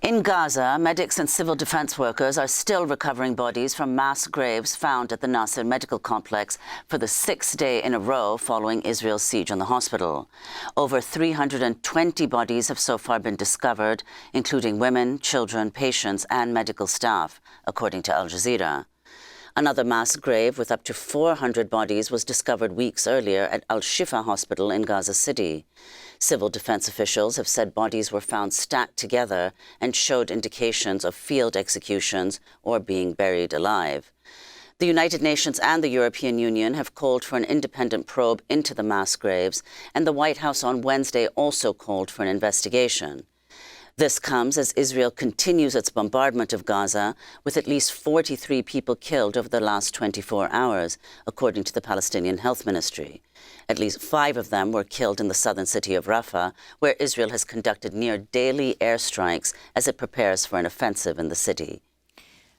In Gaza, medics and civil defense workers are still recovering bodies from mass graves found at the Nasser Medical Complex for the sixth day in a row following Israel's siege on the hospital. Over 320 bodies have so far been discovered, including women, children, patients and medical staff, according to Al Jazeera. Another mass grave with up to 400 bodies was discovered weeks earlier at Al-Shifa Hospital in Gaza City. Civil defense officials have said bodies were found stacked together and showed indications of field executions or being buried alive. The United Nations and the European Union have called for an independent probe into the mass graves, and the White House on Wednesday also called for an investigation. This comes as Israel continues its bombardment of Gaza, with at least 43 people killed over the last 24 hours, according to the Palestinian Health Ministry. At least 5 of them were killed in the southern city of Rafah, where Israel has conducted near-daily airstrikes as it prepares for an offensive in the city.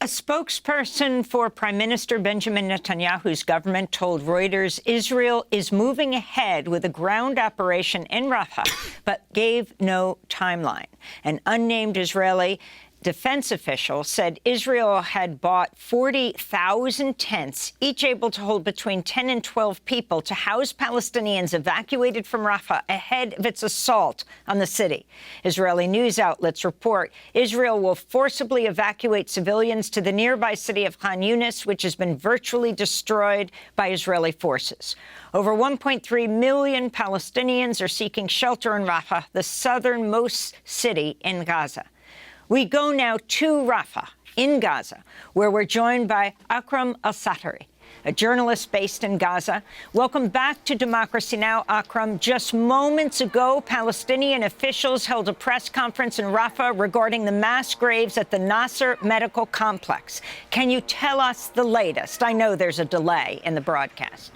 A spokesperson for Prime Minister Benjamin Netanyahu's government told Reuters Israel is moving ahead with a ground operation in Rafah, but gave no timeline. An unnamed Israeli defense official said Israel had bought 40,000 tents, each able to hold between 10 and 12 people, to house Palestinians evacuated from Rafah ahead of its assault on the city. Israeli news outlets report Israel will forcibly evacuate civilians to the nearby city of Khan Younis, which has been virtually destroyed by Israeli forces. Over 1.3 million Palestinians are seeking shelter in Rafah, the southernmost city in Gaza. We go now to Rafah in Gaza, where we're joined by Akram al-Satarri, a journalist based in Gaza. Welcome back to Democracy Now!, Akram. Just moments ago, Palestinian officials held a press conference in Rafah regarding the mass graves at the Nasser Medical Complex. Can you tell us the latest? I know there's a delay in the broadcast.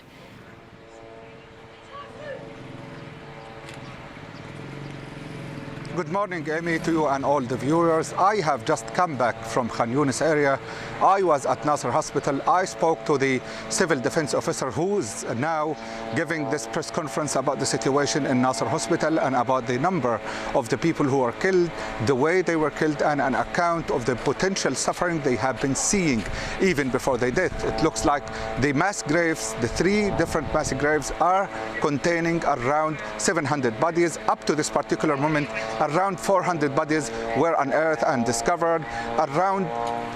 Good morning, Amy, to you and all the viewers. I have just come back from Khan Younis area. I was at Nasser Hospital. I spoke to the civil defense officer who's now giving this press conference about the situation in Nasser Hospital and about the number of the people who were killed, the way they were killed, and an account of the potential suffering they have been seeing even before their death. It looks like the mass graves, the 3 different mass graves, are containing around 700 bodies. Up to this particular moment, around 400 bodies were unearthed and discovered. Around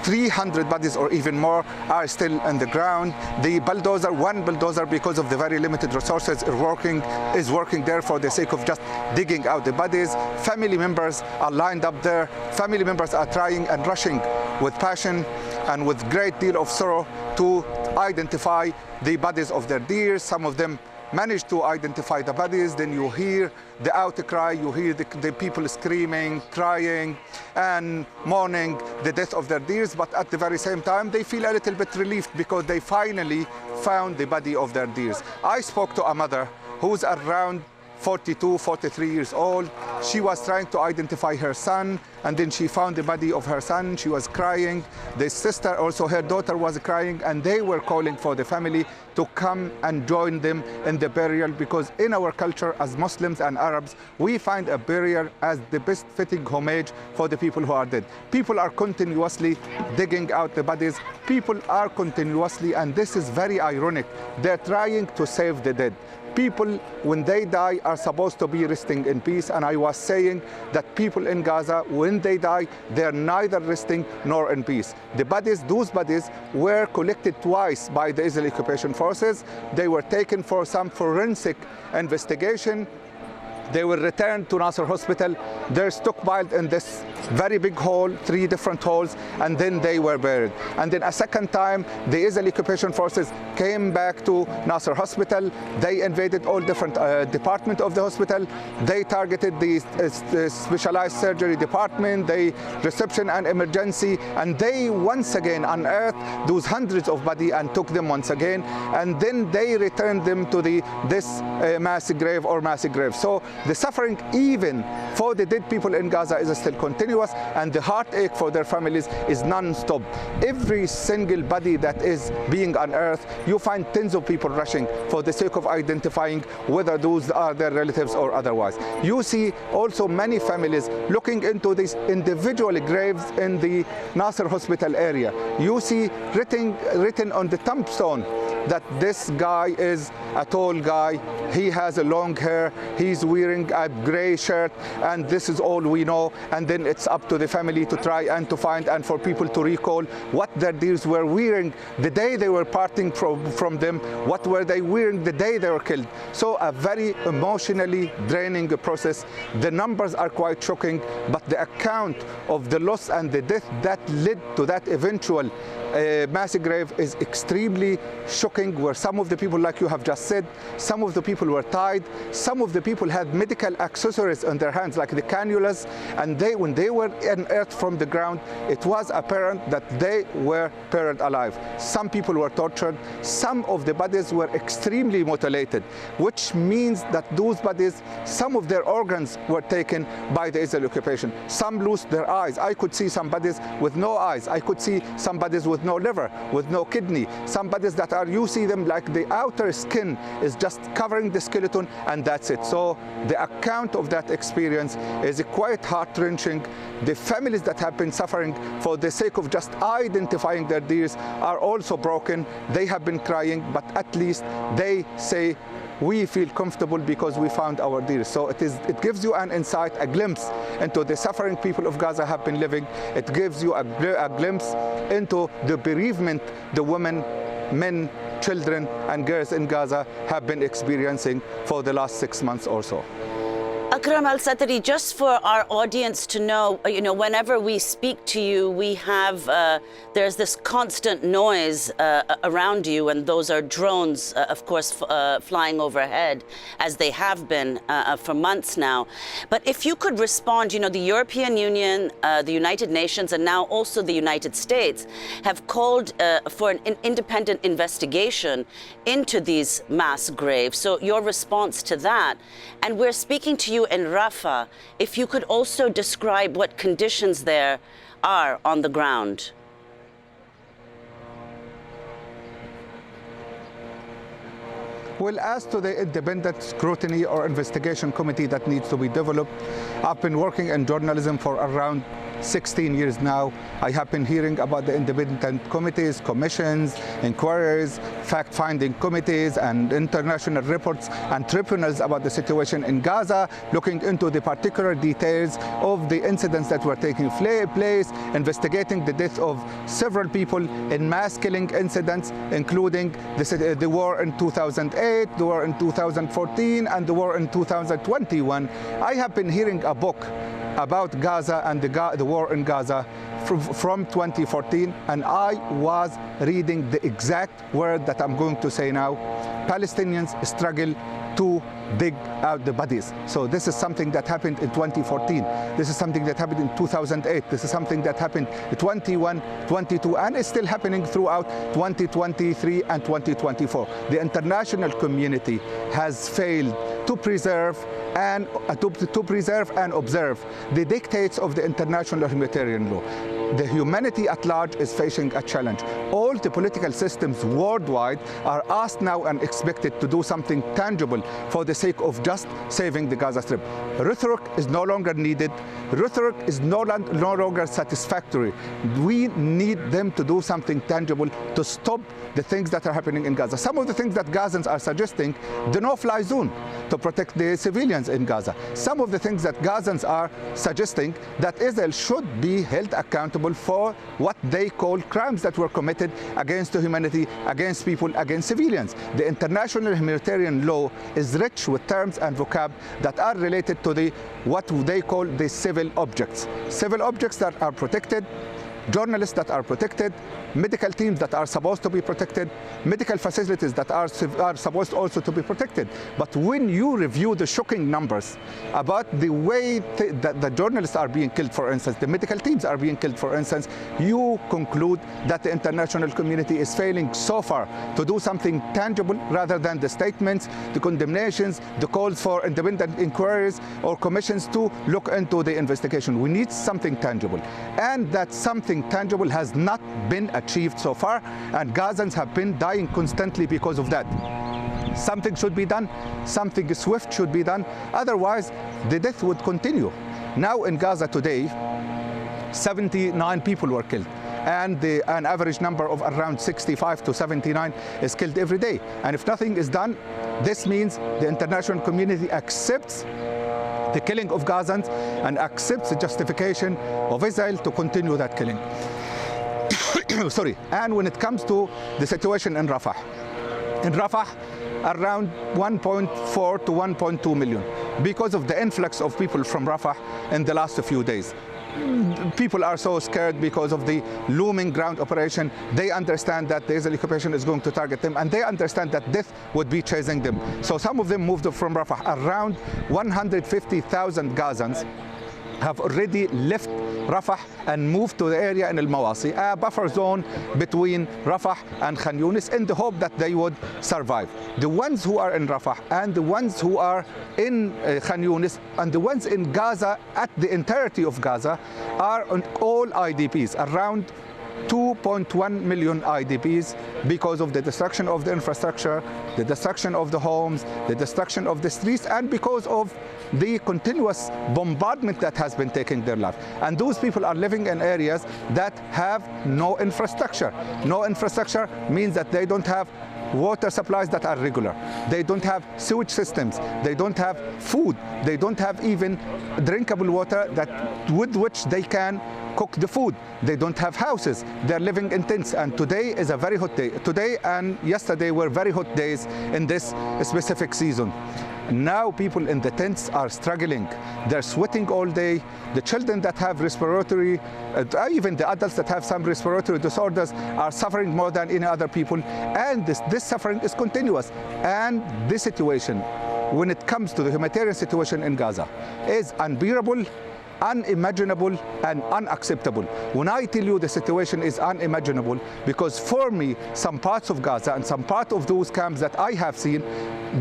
300 bodies or even more are still in the ground. The bulldozer, one bulldozer, because of the very limited resources, is working there for the sake of just digging out the bodies. Family members are lined up there. Family members are trying and rushing with passion and with great deal of sorrow to identify the bodies of their dears. Some of them managed to identify the bodies. Then you hear the outcry, you hear the people screaming, crying and mourning the death of their dears, but at the very same time they feel a little bit relieved because they finally found the body of their dears. I spoke to a mother who's around 42, 43 years old. She was trying to identify her son, and then she found the body of her son. She was crying. The sister, also her daughter, was crying, and they were calling for the family to come and join them in the burial, because in our culture as Muslims and Arabs, we find a burial as the best fitting homage for the people who are dead. People are continuously digging out the bodies. People are continuously, and this is very ironic, they're trying to save the dead. People, when they die, are supposed to be resting in peace. And I was saying that people in Gaza, when they die, they're neither resting nor in peace. The bodies, those bodies, were collected twice by the Israeli occupation forces. They were taken for some forensic investigation. They were returned to Nasser Hospital. They're stockpiled in this very big hole, 3 different holes, and then they were buried. And then a second time, the Israeli occupation forces came back to Nasser Hospital. They invaded all different departments of the hospital. They targeted the specialized surgery department, the reception and emergency, and they once again unearthed those hundreds of bodies and took them once again. And then they returned them to this mass grave or mass grave. So the suffering, even for the dead people in Gaza, is still continuing. continuous, and the heartache for their families is non-stop. Every single body that is being unearthed, you find tens of people rushing for the sake of identifying whether those are their relatives or otherwise. You see also many families looking into these individual graves in the Nasser Hospital area. You see written on the tombstone that this guy is a tall guy, he has a long hair, he's wearing a gray shirt, and this is all we know. And then it's up to the family to try and to find and for people to recall what their dears were wearing the day they were parting from them, what were they wearing the day they were killed. So a very emotionally draining process. The numbers are quite shocking, but the account of the loss and the death that led to that eventual mass grave is extremely shocking, where some of the people, like you have just said, some of the people were tied, some of the people had medical accessories on their hands, like the cannulas, and when they were unearthed from the ground, it was apparent that they were buried alive. Some people were tortured, some of the bodies were extremely mutilated, which means that those bodies, some of their organs were taken by the Israeli occupation. Some lost their eyes. I could see some bodies with no eyes. I could see some bodies with no liver, with no kidney. Some bodies that are, you see them like the outer skin is just covering the skeleton, and that's it. So the account of that experience is quite heart-wrenching. The families that have been suffering for the sake of just identifying their dears are also broken. They have been crying, but at least they say, we feel comfortable because we found our dears. So it gives you an insight, a glimpse into the suffering people of Gaza have been living. It gives you a glimpse into the bereavement the women, men, children and girls in Gaza have been experiencing for the last 6 months or so. Akram, al-Satarri, just for our audience to know, whenever we speak to you, we have, there's this constant noise around you, and those are drones, of course, flying overhead, as they have been for months now. But if you could respond, the European Union, the United Nations, and now also the United States have called for an independent investigation into these mass graves. So your response to that, and we're speaking to you in Rafah, if you could also describe what conditions there are on the ground. Well, as to the independent scrutiny or investigation committee that needs to be developed, I've been working in journalism for around 16 years now. I have been hearing about the independent committees, commissions, inquiries, fact-finding committees, and international reports and tribunals about the situation in Gaza, looking into the particular details of the incidents that were taking place, investigating the death of several people in mass killing incidents, including the war in 2008, the war in 2014, and the war in 2021. I have been hearing a book about Gaza and the war in Gaza from 2014, and I was reading the exact word that I'm going to say now. Palestinians struggle to dig out the bodies. So this is something that happened in 2014. This is something that happened in 2008. This is something that happened in 21, 22, and it's still happening throughout 2023 and 2024. The international community has failed to preserve and observe the dictates of the international humanitarian law. The humanity at large is facing a challenge. All the political systems worldwide are asked now and expected to do something tangible for the sake of just saving the Gaza Strip. Rhetoric is no longer needed. Rhetoric is no longer satisfactory. We need them to do something tangible to stop the things that are happening in Gaza. Some of the things that Gazans are suggesting, the no-fly zone to protect the civilians in Gaza. Some of the things that Gazans are suggesting, that Israel should be held accountable for what they call crimes that were committed against the humanity, against people, against civilians. The international humanitarian law is rich with terms and vocab that are related to what they call the civil objects. Civil objects that are protected journalists that are protected, medical teams that are supposed to be protected, medical facilities that are supposed also to be protected. But when you review the shocking numbers about the way that the journalists are being killed, for instance, the medical teams are being killed, for instance, you conclude that the international community is failing so far to do something tangible rather than the statements, the condemnations, the calls for independent inquiries or commissions to look into the investigation. We need something tangible. And that something tangible has not been achieved so far, and Gazans have been dying constantly because of that. Something should be done, something swift should be done, otherwise the death would continue. Now in Gaza today, 79 people were killed, and an average number of around 65 to 79 is killed every day. And if nothing is done, this means the international community accepts the killing of Gazans and accepts the justification of Israel to continue that killing. Sorry. And when it comes to the situation in Rafah, around 1.4 to 1.2 million because of the influx of people from Rafah in the last few days. People are so scared because of the looming ground operation. They understand that the Israeli occupation is going to target them, and they understand that death would be chasing them. So some of them moved from Rafah. Around 150,000 Gazans have already left Rafah and moved to the area in Al-Mawasi, a buffer zone between Rafah and Khan Younis, in the hope that they would survive. The ones who are in Rafah and the ones who are in Khan Younis and the ones in Gaza, at the entirety of Gaza, are on all IDPs, around 2.1 million IDPs, because of the destruction of the infrastructure, the destruction of the homes, the destruction of the streets, and because of the continuous bombardment that has been taking their life. And those people are living in areas that have no infrastructure. No infrastructure means that they don't have water supplies that are regular. They don't have sewage systems. They don't have food. They don't have even drinkable water with which they can cook the food. They don't have houses. They're living in tents. And today is a very hot day. Today and yesterday were very hot days in this specific season. Now people in the tents are struggling. They're sweating all day. The children that have respiratory, even the adults that have some respiratory disorders, are suffering more than any other people. And this suffering is continuous. And this situation, when it comes to the humanitarian situation in Gaza, is unbearable, unimaginable, and unacceptable. When I tell you the situation is unimaginable, because for me, some parts of Gaza and some part of those camps that I have seen,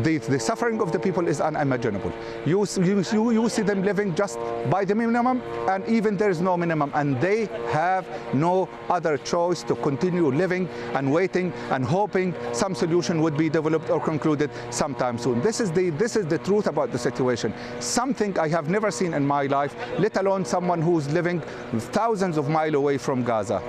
the suffering of the people is unimaginable. You see them living just by the minimum, and even there is no minimum, and they have no other choice to continue living and waiting and hoping some solution would be developed or concluded sometime soon. This is the truth about the situation. Something I have never seen in my life, let alone someone who's living thousands of miles away from Gaza.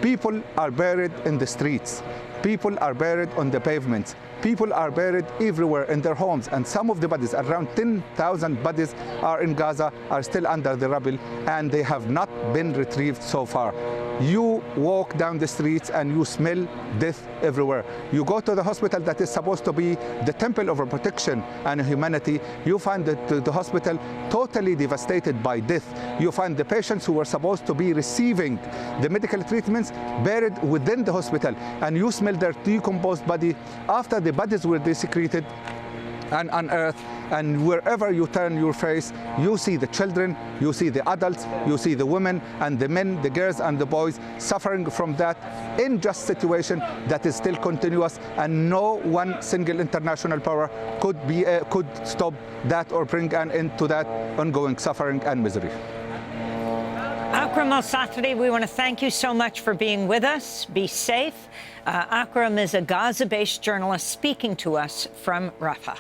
People are buried in the streets. People are buried on the pavements. People are buried everywhere in their homes, and some of the bodies, around 10,000 bodies, are in Gaza, are still under the rubble, and they have not been retrieved so far. You walk down the streets and you smell death everywhere. You go to the hospital that is supposed to be the temple of protection and humanity. You find the hospital totally devastated by death. You find the patients who were supposed to be receiving the medical treatments buried within the hospital, and you smell their decomposed body after the bodies were desecrated and unearthed. And wherever you turn your face, you see the children, you see the adults, you see the women and the men, the girls and the boys suffering from that unjust situation that is still continuous, and no one single international power could stop that or bring an end to that ongoing suffering and misery. Akram al-Satarri, we want to thank you so much for being with us. Be safe. Akram is a Gaza-based journalist speaking to us from Rafah.